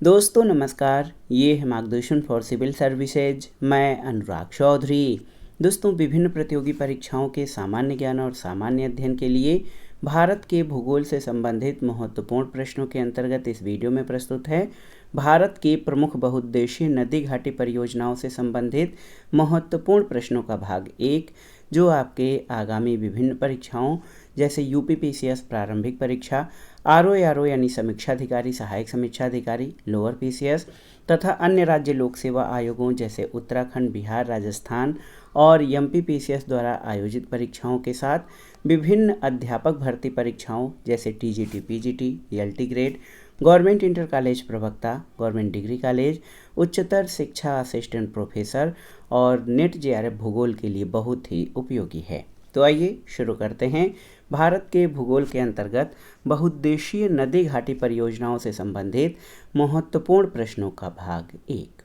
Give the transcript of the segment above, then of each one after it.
दोस्तों नमस्कार, ये है मार्गदर्शन फॉर सिविल सर्विसेज। मैं अनुराग चौधरी। दोस्तों विभिन्न प्रतियोगी परीक्षाओं के सामान्य ज्ञान और सामान्य अध्ययन के लिए भारत के भूगोल से संबंधित महत्वपूर्ण प्रश्नों के अंतर्गत इस वीडियो में प्रस्तुत है भारत की प्रमुख बहुउद्देशीय नदी घाटी परियोजनाओं से संबंधित महत्वपूर्ण प्रश्नों का भाग 1, जो आपके आगामी विभिन्न परीक्षाओं जैसे यूपीपीसीएस प्रारंभिक परीक्षा, आरओ यानी समीक्षा अधिकारी, सहायक समीक्षा अधिकारी, लोअर पीसीएस तथा अन्य राज्य लोक सेवा आयोगों जैसे उत्तराखंड, बिहार, राजस्थान और एमपीपीसीएस द्वारा आयोजित परीक्षाओं के साथ विभिन्न अध्यापक भर्ती परीक्षाओं जैसे TGT, PGT, LT grade, government inter college प्रवक्ता, गवर्नमेंट डिग्री कॉलेज, उच्चतर शिक्षा असिस्टेंट प्रोफेसर और नेट जेआरएफ भूगोल के लिए बहुत ही उपयोगी है। तो आइए शुरू करते हैं भारत के भूगोल के अंतर्गत बहुउद्देशीय नदी घाटी परियोजनाओं से संबंधित महत्वपूर्ण प्रश्नों का भाग 1।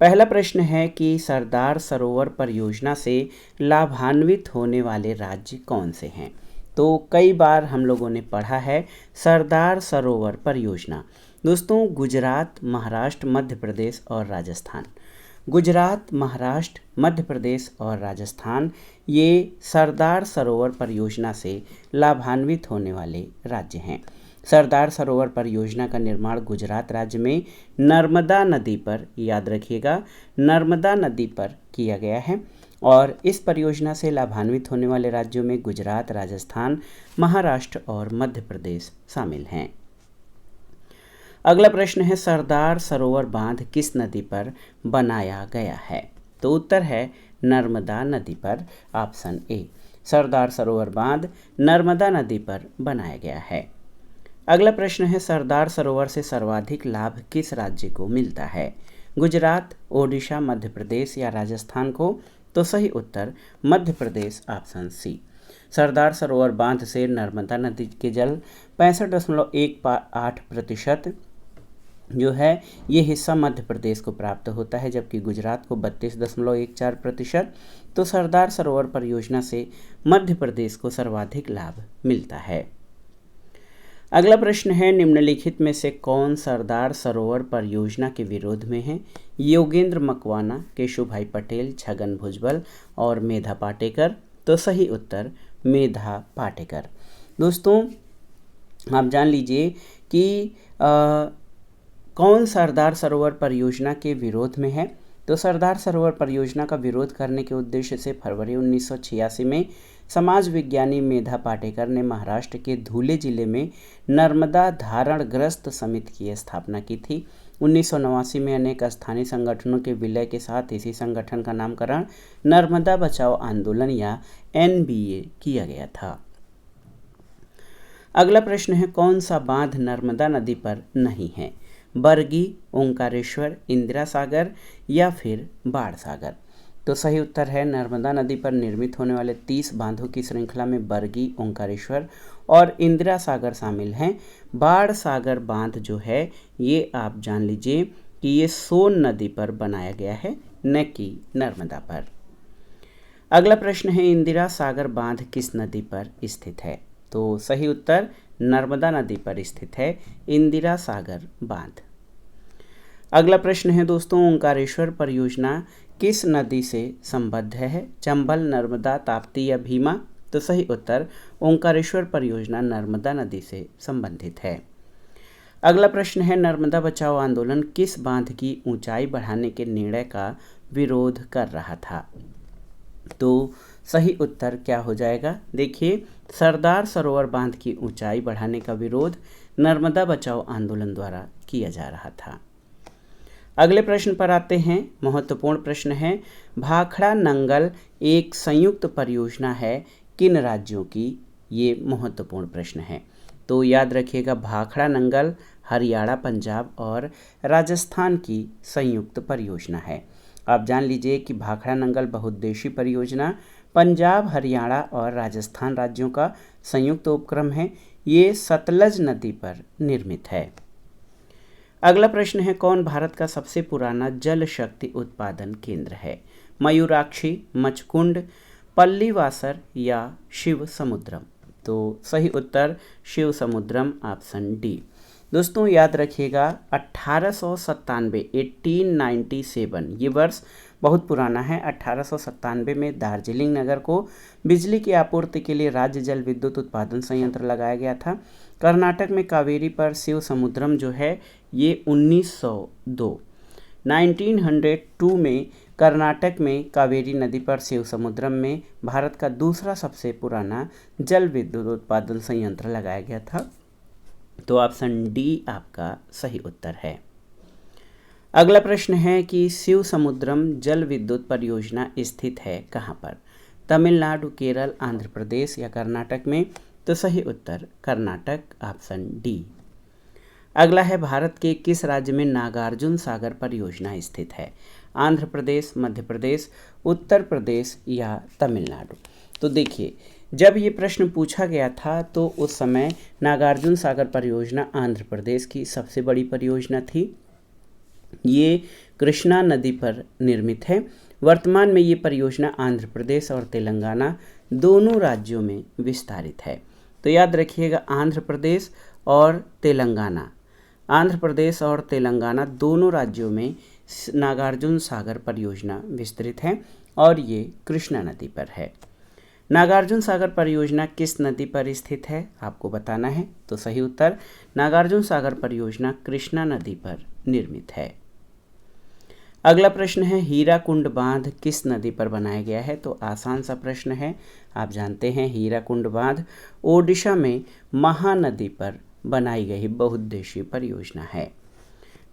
पहला प्रश्न है कि सरदार सरोवर परियोजना से लाभान्वित होने वाले राज्य कौन से हैं। तो कई बार हम लोगों ने पढ़ा है सरदार सरोवर परियोजना। दोस्तों गुजरात, महाराष्ट्र, मध्य प्रदेश और राजस्थान, गुजरात, महाराष्ट्र, मध्य प्रदेश और राजस्थान ये सरदार सरोवर परियोजना से लाभान्वित होने वाले राज्य हैं। सरदार सरोवर परियोजना का निर्माण गुजरात राज्य में नर्मदा नदी पर, याद रखिएगा, नर्मदा नदी पर किया गया है और इस परियोजना से लाभान्वित होने वाले राज्यों में गुजरात, राजस्थान, महाराष्ट्र और मध्य प्रदेश शामिल हैं। अगला प्रश्न है सरदार सरोवर बांध किस नदी पर बनाया गया है। तो उत्तर है नर्मदा नदी पर, ऑप्शन ए। सरदार सरोवर बांध नर्मदा नदी पर बनाया गया है। अगला प्रश्न है सरदार सरोवर से सर्वाधिक लाभ किस राज्य को मिलता है। गुजरात, ओडिशा, मध्य प्रदेश या राजस्थान को। तो सही उत्तर मध्य प्रदेश, ऑप्शन सी। सरदार सरोवर बांध से नर्मदा नदी के जल 65.18% जो है ये हिस्सा मध्य प्रदेश को प्राप्त होता है, जबकि गुजरात को 32.14%। तो सरदार सरोवर परियोजना से मध्य प्रदेश को सर्वाधिक लाभ मिलता है। अगला प्रश्न है निम्नलिखित में से कौन सरदार सरोवर परियोजना के विरोध में है। योगेंद्र मकवाना, केशुभाई पटेल, छगन भुजबल और मेधा पाटेकर। तो सही उत्तर मेधा पाटेकर। दोस्तों आप जान लीजिए कि कौन सरदार सरोवर परियोजना के विरोध में है। तो सरदार सरोवर परियोजना का विरोध करने के उद्देश्य से फरवरी 1986 में समाज विज्ञानी मेधा पाटेकर ने महाराष्ट्र के धुले जिले में नर्मदा धारणग्रस्त समिति की स्थापना की थी। 1989 में अनेक स्थानीय संगठनों के विलय के साथ इसी संगठन का नामकरण नर्मदा बचाओ आंदोलन या एनबीए किया गया था। अगला प्रश्न है कौन सा बांध नर्मदा नदी पर नहीं है। बरगी, ओंकारेश्वर, इंदिरा सागर या फिर बाढ़ सागर। तो सही उत्तर है नर्मदा नदी पर निर्मित होने वाले 30 बांधों की श्रृंखला में बरगी, ओंकारेश्वर और इंदिरा सागर शामिल हैं। बाढ़ सागर बांध जो है ये आप जान लीजिए कि ये सोन नदी पर बनाया गया है, न कि नर्मदा पर। अगला प्रश्न है इंदिरा सागर बांध किस नदी पर स्थित है। तो सही उत्तर नर्मदा नदी पर स्थित है इंदिरा सागर बांध। अगला प्रश्न है दोस्तों ओंकारेश्वर परियोजना किस नदी से संबद्ध है। चंबल, नर्मदा, ताप्ती या भीमा। तो सही उत्तर ओंकारेश्वर परियोजना नर्मदा नदी से संबंधित है। अगला प्रश्न है नर्मदा बचाओ आंदोलन किस बांध की ऊंचाई बढ़ाने के निर्णय का विरोध कर रहा था। तो सही उत्तर क्या हो जाएगा। देखिए सरदार सरोवर बांध की ऊंचाई बढ़ाने का विरोध नर्मदा बचाओ आंदोलन द्वारा किया जा रहा था। अगले प्रश्न पर आते हैं। महत्वपूर्ण प्रश्न है भाखड़ा नंगल एक संयुक्त परियोजना है किन राज्यों की। ये महत्वपूर्ण प्रश्न है। तो याद रखिएगा भाखड़ा नंगल हरियाणा, पंजाब और राजस्थान की संयुक्त परियोजना है। आप जान लीजिए कि भाखड़ा नंगल बहुउद्देशीय परियोजना पंजाब, हरियाणा और राजस्थान राज्यों का संयुक्त उपक्रम है। ये सतलज नदी पर निर्मित है। अगला प्रश्न है कौन भारत का सबसे पुराना जल शक्ति उत्पादन केंद्र है। मयूराक्षी, मचकुंड, पल्लीवासर या शिव समुद्रम। तो सही उत्तर शिव समुद्रम, ऑप्शन डी। दोस्तों याद रखिएगा 1897 1897 ये वर्ष बहुत पुराना है। 1897 में दार्जिलिंग नगर को बिजली की आपूर्ति के लिए राज्य जल विद्युत उत्पादन संयंत्र लगाया गया था। कर्नाटक में कावेरी पर शिव समुद्रम जो है ये 1902। 1902 में कर्नाटक में कावेरी नदी पर शिव समुद्रम में भारत का दूसरा सबसे पुराना जल विद्युत उत्पादन संयंत्र लगाया गया था। तो ऑप्शन डी आपका सही उत्तर है। अगला प्रश्न है कि शिव समुद्रम जल विद्युत परियोजना स्थित है कहाँ पर? तमिलनाडु, केरल, आंध्र प्रदेश या कर्नाटक में? तो सही उत्तर कर्नाटक, ऑप्शन डी। अगला है भारत के किस राज्य में नागार्जुन सागर परियोजना स्थित है? आंध्र प्रदेश, मध्य प्रदेश, उत्तर प्रदेश या तमिलनाडु? तो देखिए, जब ये प्रश्न पूछा गया था तो उस समय नागार्जुन सागर परियोजना आंध्र प्रदेश की सबसे बड़ी परियोजना थी। ये कृष्णा नदी पर निर्मित है। वर्तमान में ये परियोजना आंध्र प्रदेश और तेलंगाना दोनों राज्यों में विस्तारित है। तो याद रखिएगा आंध्र प्रदेश और तेलंगाना, आंध्र प्रदेश और तेलंगाना दोनों राज्यों में नागार्जुन सागर परियोजना विस्तृत है और ये कृष्णा नदी पर है। नागार्जुन सागर परियोजना किस नदी पर स्थित है आपको बताना है। तो सही उत्तर नागार्जुन सागर परियोजना कृष्णा नदी पर निर्मित है। अगला प्रश्न है हीराकुंड बांध किस नदी पर बनाया गया है? तो आसान सा प्रश्न है, आप जानते हैं हीराकुंड बांध ओडिशा में महानदी पर बनाई गई बहुउद्देशीय परियोजना है।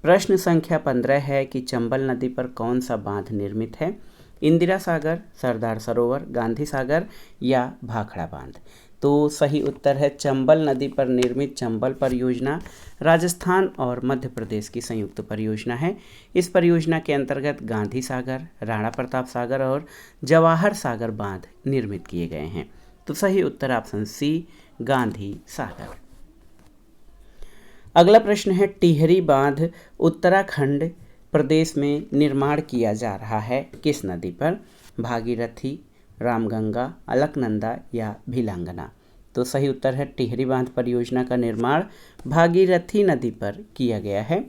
प्रश्न संख्या 15 है कि चंबल नदी पर कौन सा बांध निर्मित है? इंदिरा सागर, सरदार सरोवर, गांधी सागर या भाखड़ा बांध? तो सही उत्तर है चंबल नदी पर निर्मित चंबल परियोजना राजस्थान और मध्य प्रदेश की संयुक्त परियोजना है। इस परियोजना के अंतर्गत गांधी सागर, राणा प्रताप सागर और जवाहर सागर बांध निर्मित किए गए हैं। तो सही उत्तर ऑप्शन सी गांधी सागर। अगला प्रश्न है टिहरी बांध उत्तराखंड प्रदेश में निर्माण किया जा रहा है किस नदी पर? भागीरथी, रामगंगा, अलकनंदा या भिलांगना? तो सही उत्तर है टिहरी बांध परियोजना का निर्माण भागीरथी नदी पर किया गया है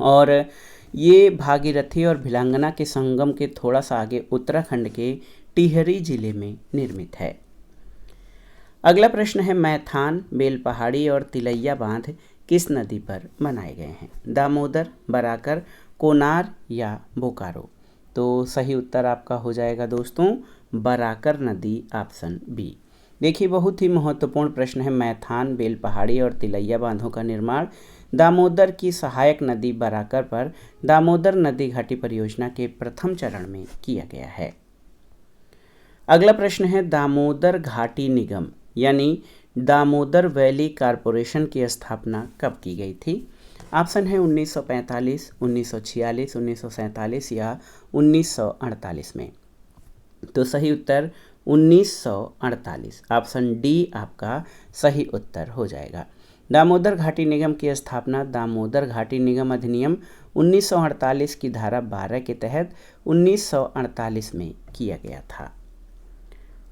और ये भागीरथी और भिलांगना के संगम के थोड़ा सा आगे उत्तराखंड के टिहरी जिले में निर्मित है। अगला प्रश्न है मैथान, बेलपहाड़ी और तिलैया बांध किस नदी पर बनाए गए हैं? दामोदर, बराकर, कोनार या बोकारो? तो सही उत्तर आपका हो जाएगा दोस्तों बराकर नदी, ऑप्शन बी। देखिए बहुत ही महत्वपूर्ण प्रश्न है। मैथान, बेलपहाड़ी और तिलैया बांधों का निर्माण दामोदर की सहायक नदी बराकर पर दामोदर नदी घाटी परियोजना के प्रथम चरण में किया गया है। अगला प्रश्न है दामोदर घाटी निगम यानी दामोदर वैली कॉरपोरेशन की स्थापना कब की गई थी? ऑप्शन है 1945, 1946, 1947 या 1948 में? तो सही उत्तर 1948, ऑप्शन डी आपका सही उत्तर हो जाएगा। दामोदर घाटी निगम की स्थापना दामोदर घाटी निगम अधिनियम 1948 की धारा 12 के तहत 1948 में किया गया था।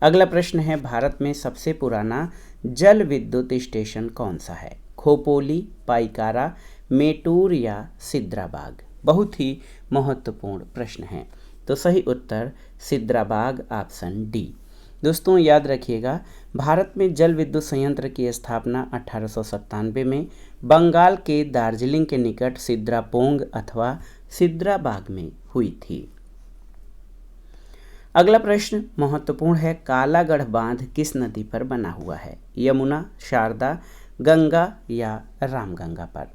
अगला प्रश्न है भारत में सबसे पुराना जल विद्युत स्टेशन कौन सा है? खोपोली, पाइकारा, मेटूर या सिद्राबाग? बहुत ही महत्वपूर्ण प्रश्न है। तो सही उत्तर सिद्राबाग, ऑप्शन डी। दोस्तों याद रखिएगा भारत में जल विद्युत संयंत्र की स्थापना 1897 में बंगाल के दार्जिलिंग के निकट सिद्रापोंग अथवा सिद्राबाग में हुई थी। अगला प्रश्न महत्वपूर्ण है कालागढ़ बांध किस नदी पर बना हुआ है? यमुना, शारदा, गंगा या रामगंगा पर?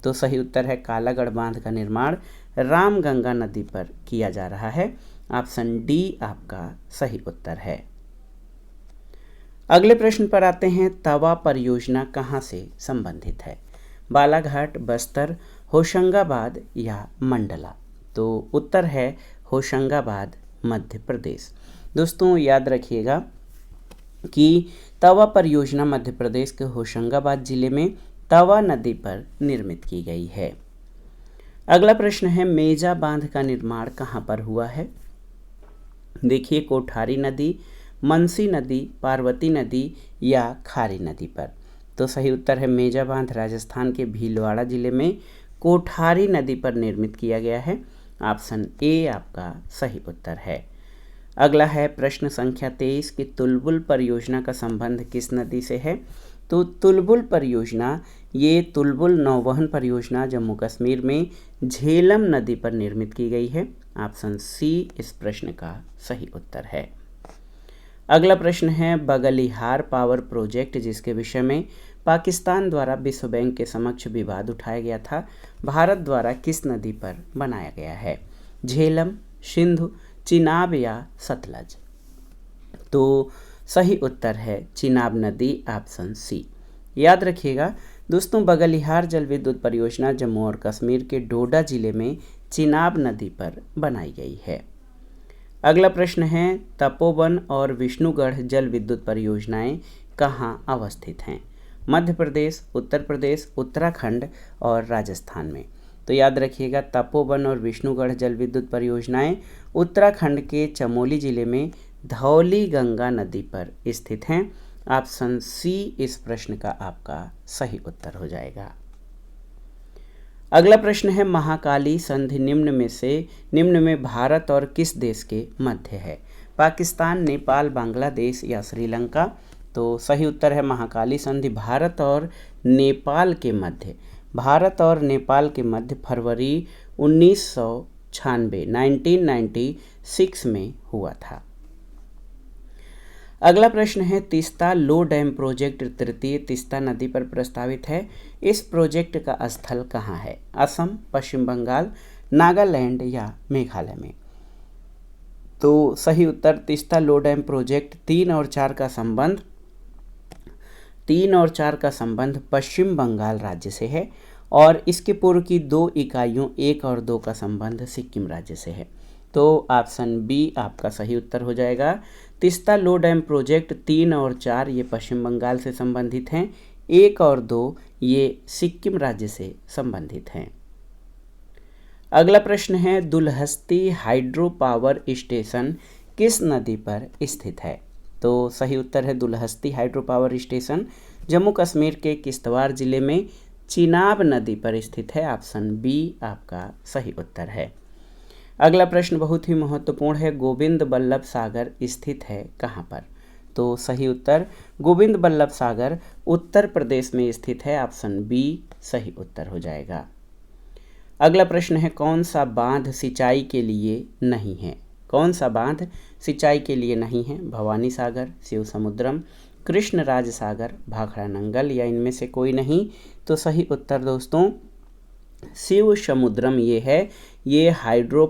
तो सही उत्तर है कालागढ़ बांध का निर्माण रामगंगा नदी पर किया जा रहा है। ऑप्शन डी आपका सही उत्तर है। अगले प्रश्न पर आते हैं तवा परियोजना कहाँ से संबंधित है? बालाघाट, बस्तर, होशंगाबाद या मंडला? तो उत्तर है होशंगाबाद, मध्य प्रदेश। दोस्तों याद रखिएगा कि तवा परियोजना मध्य प्रदेश के होशंगाबाद जिले में तवा नदी पर निर्मित की गई है। अगला प्रश्न है मेजा बांध का निर्माण कहाँ पर हुआ है? देखिए कोठारी नदी, मनसी नदी, पार्वती नदी या खारी नदी पर? तो सही उत्तर है मेजा बांध राजस्थान के भीलवाड़ा जिले में कोठारी नदी पर निर्मित किया गया है। ऑप्शन ए आपका सही उत्तर है। अगला है प्रश्न संख्या 23 कि तुलबुल परियोजना का संबंध किस नदी से है। तो तुलबुल परियोजना ये तुलबुल नौवहन परियोजना जम्मू कश्मीर में झेलम नदी पर निर्मित की गई है। ऑप्शन सी इस प्रश्न का सही उत्तर है। अगला प्रश्न है बगलिहार पावर प्रोजेक्ट जिसके विषय में पाकिस्तान द्वारा विश्व बैंक के समक्ष विवाद उठाया गया था, भारत द्वारा किस नदी पर बनाया गया है। झेलम, सिंधु, चिनाब या सतलज। तो सही उत्तर है चिनाब नदी, ऑप्शन सी। याद रखिएगा दोस्तों, बगलिहार जल विद्युत परियोजना जम्मू और कश्मीर के डोडा जिले में चिनाब नदी पर बनाई गई है। अगला प्रश्न है तपोवन और विष्णुगढ़ जल विद्युत परियोजनाएं कहाँ अवस्थित हैं। मध्य प्रदेश, उत्तर प्रदेश, उत्तराखंड और राजस्थान में। तो याद रखिएगा तपोवन और विष्णुगढ़ जल विद्युत परियोजनाएं उत्तराखंड के चमोली जिले में धौली गंगा नदी पर स्थित हैं। ऑप्शन सी इस प्रश्न का आपका सही उत्तर हो जाएगा। अगला प्रश्न है महाकाली संधि निम्न में भारत और किस देश के मध्य है। पाकिस्तान, नेपाल, बांग्लादेश या श्रीलंका। तो सही उत्तर है महाकाली संधि भारत और नेपाल के मध्य। भारत और नेपाल के मध्य फरवरी 1996 में हुआ था। अगला प्रश्न है तीस्ता लो डैम प्रोजेक्ट तृतीय तीस्ता नदी पर प्रस्तावित है। इस प्रोजेक्ट का स्थल कहाँ है। असम, पश्चिम बंगाल, नागालैंड या मेघालय में। तो सही उत्तर तीस्ता लो डैम प्रोजेक्ट 3 और 4 का संबंध पश्चिम बंगाल राज्य से है और इसके पूर्व की 2 इकाइयों 1 और 2 का संबंध सिक्किम राज्य से है। तो ऑप्शन बी आपका सही उत्तर हो जाएगा। तीस्ता लो डैम प्रोजेक्ट 3 और 4 ये पश्चिम बंगाल से संबंधित हैं, 1 और 2 ये सिक्किम राज्य से संबंधित हैं। अगला प्रश्न है दुलहस्ती हाइड्रो पावर स्टेशन किस नदी पर स्थित है। तो सही उत्तर है Dulhasti hydro power station Jammu Kashmir के किश्तवाड़ जिले में चिनाब नदी पर स्थित है। ऑप्शन बी आपका सही उत्तर है। अगला प्रश्न बहुत ही महत्वपूर्ण है गोविंद बल्लभ सागर स्थित है कहाँ पर। तो सही उत्तर गोविंद बल्लभ सागर उत्तर प्रदेश में स्थित है। ऑप्शन बी सही उत्तर हो जाएगा। अगला प्रश्न है कौन सा बांध सिंचाई के लिए नहीं है। कौन सा बांध सिंचाई के लिए नहीं है। भवानी सागर, शिव समुद्रम, कृष्णराज सागर, भाखड़ा नंगल या इनमें से कोई नहीं। तो सही उत्तर दोस्तों शिव समुद्रम ये है। ये हाइड्रो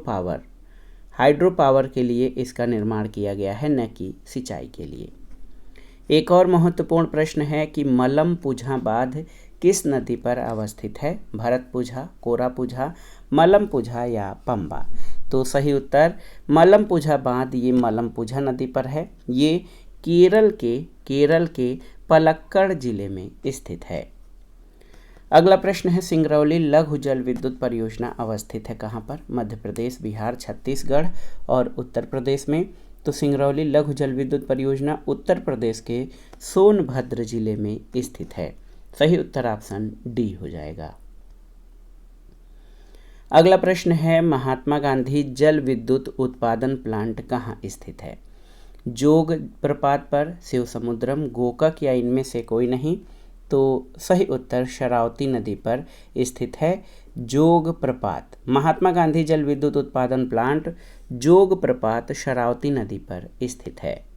पावर के लिए इसका निर्माण किया गया है, न कि सिंचाई के लिए। एक और महत्वपूर्ण प्रश्न है कि मलमपुझा बांध किस नदी पर अवस्थित है। भरतपुझा, कोरापुझा, मलमपुझा या पंबा। तो सही उत्तर मलमपुझा बांध ये मलमपुझा नदी पर है। ये केरल के पलक्कड़ जिले में स्थित है। अगला प्रश्न है सिंगरौली लघु जल विद्युत परियोजना अवस्थित है कहाँ पर। मध्य प्रदेश, बिहार, छत्तीसगढ़ और उत्तर प्रदेश में। तो सिंगरौली लघु जल विद्युत परियोजना उत्तर प्रदेश के सोनभद्र जिले में स्थित है। सही उत्तर ऑप्शन डी हो जाएगा। अगला प्रश्न है महात्मा गांधी जल विद्युत उत्पादन प्लांट कहाँ स्थित है। जोग प्रपात पर, शिव समुद्रम, गोकक या इनमें से कोई नहीं। तो सही उत्तर शरावती नदी पर स्थित है जोग प्रपात। महात्मा गांधी जल विद्युत उत्पादन प्लांट जोग प्रपात शरावती नदी पर स्थित है।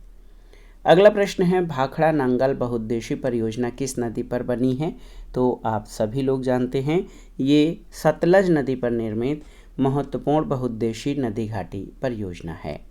अगला प्रश्न है भाखड़ा नंगल बहुउद्देशीय परियोजना किस नदी पर बनी है। तो आप सभी लोग जानते हैं ये सतलज नदी पर निर्मित महत्वपूर्ण बहुउद्देशीय नदी घाटी परियोजना है।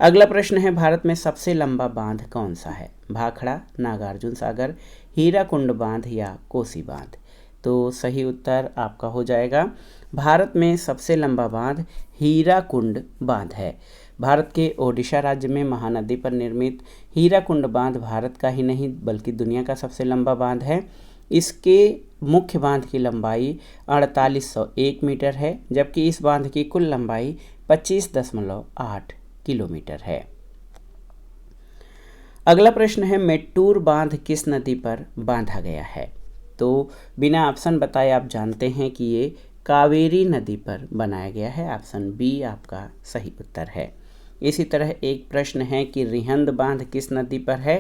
अगला प्रश्न है भारत में सबसे लंबा बांध कौन सा है। भाखड़ा, नागार्जुन सागर, हीराकुंड बांध या कोसी बांध। तो सही उत्तर आपका हो जाएगा भारत में सबसे लंबा बांध हीराकुंड बांध है। भारत के ओडिशा राज्य में महानदी पर निर्मित हीराकुंड बांध भारत का ही नहीं बल्कि दुनिया का सबसे लंबा बांध है। इसके मुख्य बांध की लंबाई 4801 मीटर है, जबकि इस बांध की कुल लंबाई 25.8 किलोमीटर है। अगला प्रश्न है मेट्टूर बांध किस नदी पर बांधा गया है? तो बिना ऑप्शन बताए आप जानते हैं कि ये कावेरी नदी पर बनाया गया है। ऑप्शन बी आपका सही उत्तर है। इसी तरह एक प्रश्न है कि रिहंद बांध किस नदी पर है?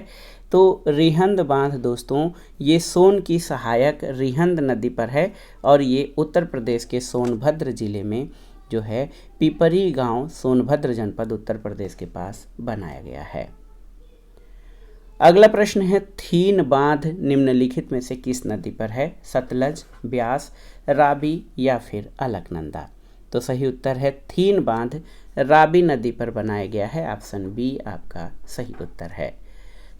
तो रिहंद बांध दोस्तों ये सोन की सहायक रिहंद नदी पर है और ये उत्तर प्रदेश के सोनभद्र जिले में जो है पिपरी गांव, सोनभद्र जनपद, उत्तर प्रदेश के पास बनाया गया है। अगला प्रश्न है थीन बांध निम्नलिखित में से किस नदी पर है? सतलज, ब्यास, रावी या फिर अलकनंदा? तो सही उत्तर है थीन बांध रावी नदी पर बनाया गया है। ऑप्शन बी आपका सही उत्तर है।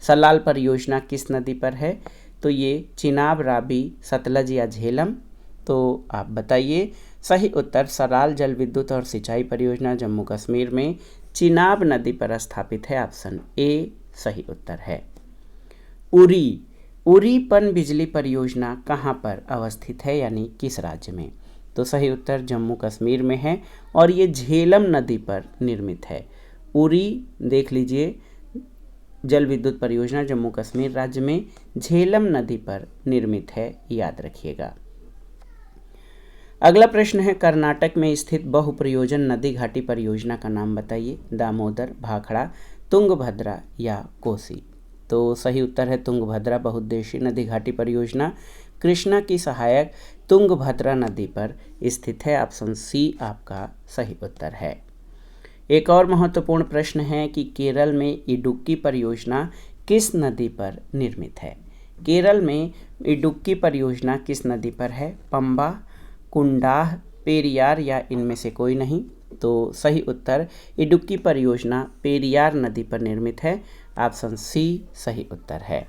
सलाल परियोजना किस नदी पर है? तो ये चिनाब, रावी, सतलज या झेलम? तो आप बताइए। सही उत्तर सलाल जल विद्युत और सिंचाई परियोजना जम्मू कश्मीर में चिनाब नदी पर स्थापित है। ऑप्शन ए सही उत्तर है। उरी पन बिजली परियोजना कहाँ पर अवस्थित है, यानी किस राज्य में? तो सही उत्तर जम्मू कश्मीर में है और ये झेलम नदी पर निर्मित है। उरी देख लीजिए, जल विद्युत परियोजना जम्मू कश्मीर राज्य में झेलम नदी पर निर्मित है, याद रखिएगा। अगला प्रश्न है कर्नाटक में स्थित बहुप्रयोजन नदी घाटी परियोजना का नाम बताइए। दामोदर, भाखड़ा, तुंगभद्रा या कोसी? तो सही उत्तर है तुंगभद्रा बहुउद्देशीय नदी घाटी परियोजना कृष्णा की सहायक तुंगभद्रा नदी पर स्थित है। ऑप्शन सी आपका सही उत्तर है। एक और महत्वपूर्ण प्रश्न है कि केरल में इडुक्की परियोजना किस नदी पर निर्मित है? केरल में इडुक्की परियोजना किस नदी पर है? पंबा, कुंडाह, पेरियार या इनमें से कोई नहीं? तो सही उत्तर इडुक्की परियोजना पेरियार नदी पर निर्मित है। ऑप्शन सी सही उत्तर है।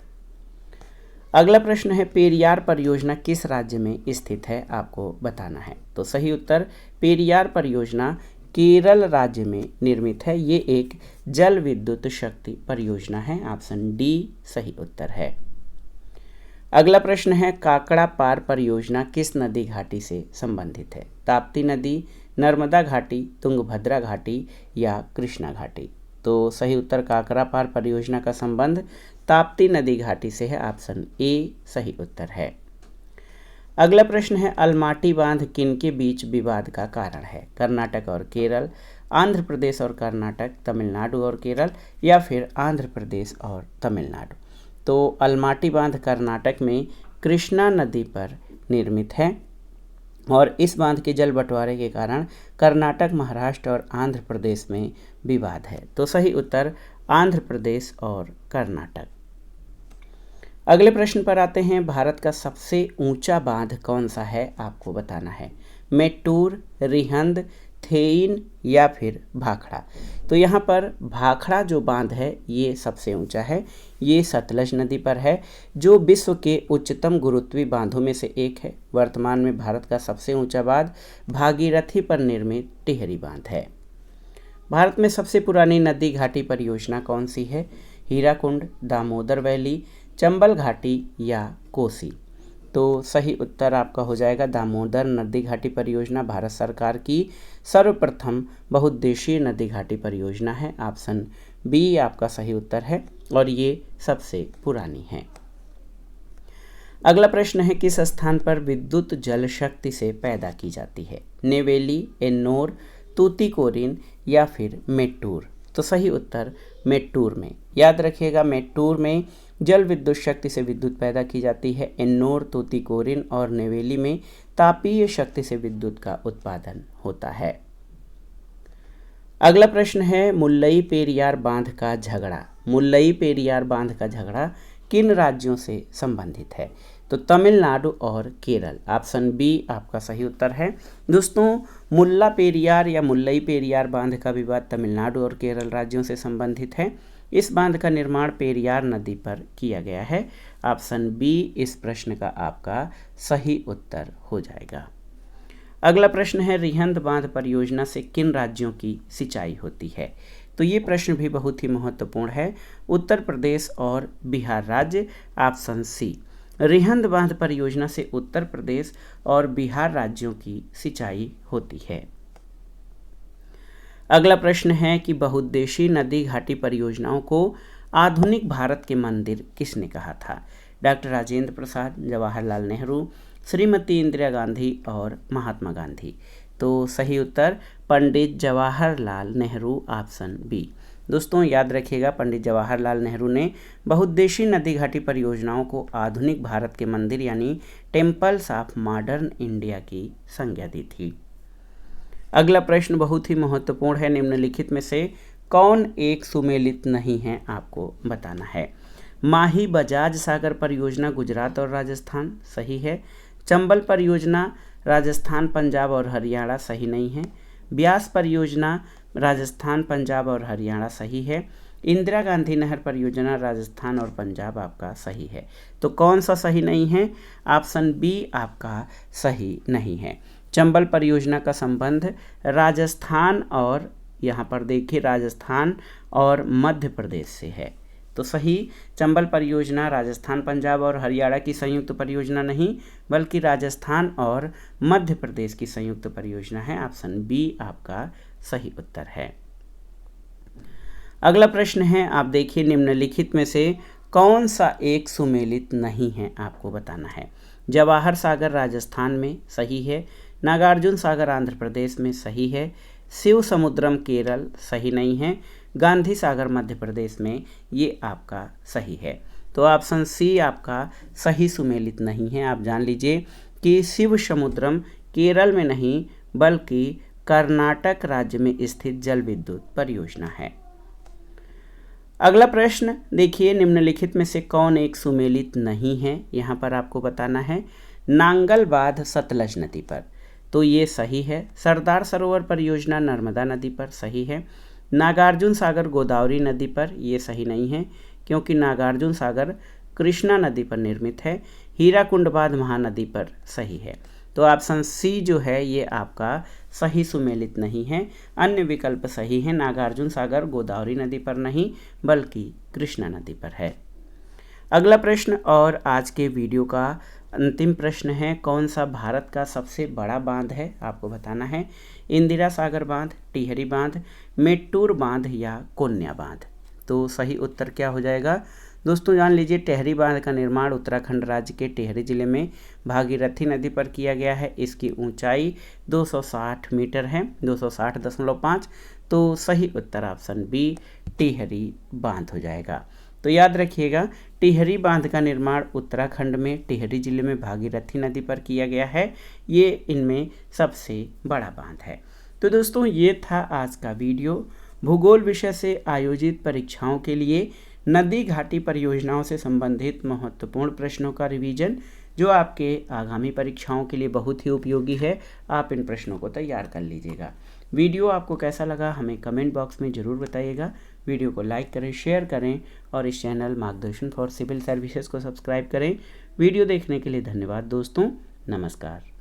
अगला प्रश्न है पेरियार परियोजना किस राज्य में स्थित है, आपको बताना है। तो सही उत्तर पेरियार परियोजना केरल राज्य में निर्मित है। ये एक जल विद्युत शक्ति परियोजना है। ऑप्शन डी सही उत्तर है। अगला प्रश्न है काकड़ा पार परियोजना किस नदी घाटी से संबंधित है? ताप्ती नदी, नर्मदा घाटी, तुंगभद्रा घाटी या कृष्णा घाटी? तो सही उत्तर काकड़ा पार परियोजना का संबंध ताप्ती नदी घाटी से है। ऑप्शन ए सही उत्तर है। अगला प्रश्न है अलमाटी बांध किनके बीच विवाद का कारण है? कर्नाटक और केरल, आंध्र प्रदेश और कर्नाटक, तमिलनाडु और केरल या फिर आंध्र प्रदेश और तमिलनाडु? तो अलमाटी बांध कर्नाटक में कृष्णा नदी पर निर्मित है और इस बांध के जल बंटवारे के कारण कर्नाटक, महाराष्ट्र और आंध्र प्रदेश में विवाद है। तो सही उत्तर आंध्र प्रदेश और कर्नाटक। अगले प्रश्न पर आते हैं। भारत का सबसे ऊंचा बांध कौन सा है, आपको बताना है। मेट्टूर, रिहंद, थेइन या फिर भाखड़ा? तो यहाँ पर भाखड़ा जो बांध है ये सबसे ऊंचा है। ये सतलज नदी पर है जो विश्व के उच्चतम गुरुत्वीय बांधों में से एक है। वर्तमान में भारत का सबसे ऊंचा बांध भागीरथी पर निर्मित टिहरी बांध है। भारत में सबसे पुरानी नदी घाटी परियोजना कौन सी है? हीराकुंड, दामोदर वैली, चंबल घाटी या कोसी? तो सही उत्तर आपका हो जाएगा दामोदर नदी घाटी परियोजना भारत सरकार की सर्वप्रथम बहुउद्देशीय नदी घाटी परियोजना है। ऑप्शन बी आपका सही उत्तर है और ये सबसे पुरानी है। अगला प्रश्न है किस स्थान पर विद्युत जल शक्ति से पैदा की जाती है? नेवेली, एन्नोर, तूतीकोरिन या फिर मेट्टूर? तो सही उत्तर मेट्टूर में। याद रखिएगा मेट्टूर में जल विद्युत शक्ति से विद्युत पैदा की जाती है। एन्नोर, तूतीकोरिन और नेवेली में तापीय शक्ति से विद्युत का उत्पादन होता है। अगला प्रश्न है मुल्लई पेरियार बांध का झगड़ा। मुल्लई पेरियार बांध का झगड़ा किन राज्यों से संबंधित है? तो तमिलनाडु और केरल। ऑप्शन बी आपका सही उत्तर है। दोस्तों मुल्ला पेरियार या मुल्लई पेरियार बांध का विवाद तमिलनाडु और केरल राज्यों से संबंधित है। इस बांध का निर्माण पेरियार नदी पर किया गया है। ऑप्शन बी इस प्रश्न का आपका सही उत्तर हो जाएगा। अगला प्रश्न है रिहंद बांध परियोजना से किन राज्यों की सिंचाई होती है? तो ये प्रश्न भी बहुत ही महत्वपूर्ण है। उत्तर प्रदेश और बिहार राज्य। ऑप्शन सी रिहंद बांध परियोजना से उत्तर प्रदेश और बिहार राज्यों की सिंचाई होती है। अगला प्रश्न है कि बहुउद्देशीय नदी घाटी परियोजनाओं को आधुनिक भारत के मंदिर किसने कहा था? डॉक्टर राजेंद्र प्रसाद, जवाहरलाल नेहरू, श्रीमती इंदिरा गांधी और महात्मा गांधी। तो सही उत्तर पंडित जवाहरलाल नेहरू, ऑप्शन बी। दोस्तों याद रखिएगा, पंडित जवाहरलाल नेहरू ने बहुउद्देशीय नदी घाटी परियोजनाओं को आधुनिक भारत के मंदिर यानी टेम्पल्स ऑफ मॉडर्न इंडिया की संज्ञा दी थी। अगला प्रश्न बहुत ही महत्वपूर्ण है। निम्नलिखित में से कौन एक सुमेलित नहीं है, आपको बताना है। माही बजाज सागर परियोजना गुजरात और राजस्थान, सही है। चंबल परियोजना राजस्थान, पंजाब और हरियाणा, सही नहीं है। ब्यास परियोजना राजस्थान, पंजाब और हरियाणा, सही है। इंदिरा गांधी नहर परियोजना राजस्थान और पंजाब आपका सही है। तो कौन सा सही नहीं है? ऑप्शन बी आपका सही नहीं है। चंबल परियोजना का संबंध राजस्थान और, यहाँ पर देखिए, राजस्थान और मध्य प्रदेश से है। तो सही चंबल परियोजना राजस्थान, पंजाब और हरियाणा की संयुक्त परियोजना नहीं, बल्कि राजस्थान और मध्य प्रदेश की संयुक्त परियोजना है। ऑप्शन बी आपका सही उत्तर है। अगला प्रश्न है, आप देखिए, निम्नलिखित में से कौन सा एक सुमेलित नहीं है, आपको बताना है। जवाहर सागर राजस्थान में, सही है। नागार्जुन सागर आंध्र प्रदेश में, सही है। शिव समुद्रम केरल, सही नहीं है। गांधी सागर मध्य प्रदेश में, ये आपका सही है। तो ऑप्शन सी आपका सही सुमेलित नहीं है। आप जान लीजिए कि शिव समुद्रम केरल में नहीं, बल्कि कर्नाटक राज्य में स्थित जल विद्युत परियोजना है। अगला प्रश्न देखिए, निम्नलिखित में से कौन एक सुमेलित नहीं है, यहाँ पर आपको बताना है। नांगल बांध सतलज नदी पर, तो ये सही है। सरदार सरोवर परियोजना नर्मदा नदी पर, सही है। नागार्जुन सागर गोदावरी नदी पर, ये सही नहीं है, क्योंकि नागार्जुन सागर कृष्णा नदी पर निर्मित है। हीराकुंड बांध महानदी पर, सही है। तो ऑप्शन सी जो है ये आपका सही सुमेलित नहीं है। अन्य विकल्प सही है। नागार्जुन सागर गोदावरी नदी पर नहीं, बल्कि कृष्णा नदी पर है। अगला प्रश्न और आज के वीडियो का अंतिम प्रश्न है, कौन सा भारत का सबसे बड़ा बांध है, आपको बताना है। इंदिरा सागर बांध, टिहरी बांध, मेट्टूर बांध या कोन्या बांध। तो सही उत्तर क्या हो जाएगा? दोस्तों जान लीजिए, टिहरी बांध का निर्माण उत्तराखंड राज्य के टिहरी जिले में भागीरथी नदी पर किया गया है। इसकी ऊंचाई 260 मीटर है, 260.5। तो सही उत्तर ऑप्शन बी टिहरी बांध हो जाएगा। तो याद रखिएगा, टिहरी बांध का निर्माण उत्तराखंड में टिहरी जिले में भागीरथी नदी पर किया गया है। ये इनमें सबसे बड़ा बांध है। तो दोस्तों ये था आज का वीडियो। भूगोल विषय से आयोजित परीक्षाओं के लिए नदी घाटी परियोजनाओं से संबंधित महत्वपूर्ण प्रश्नों का रिवीजन, जो आपके आगामी परीक्षाओं के लिए बहुत ही उपयोगी है। आप इन प्रश्नों को तैयार कर लीजिएगा। वीडियो आपको कैसा लगा हमें कमेंट बॉक्स में ज़रूर बताइएगा। वीडियो को लाइक करें, शेयर करें और इस चैनल मार्गदर्शन फॉर सिविल सर्विसेज को सब्सक्राइब करें। वीडियो देखने के लिए धन्यवाद दोस्तों, नमस्कार।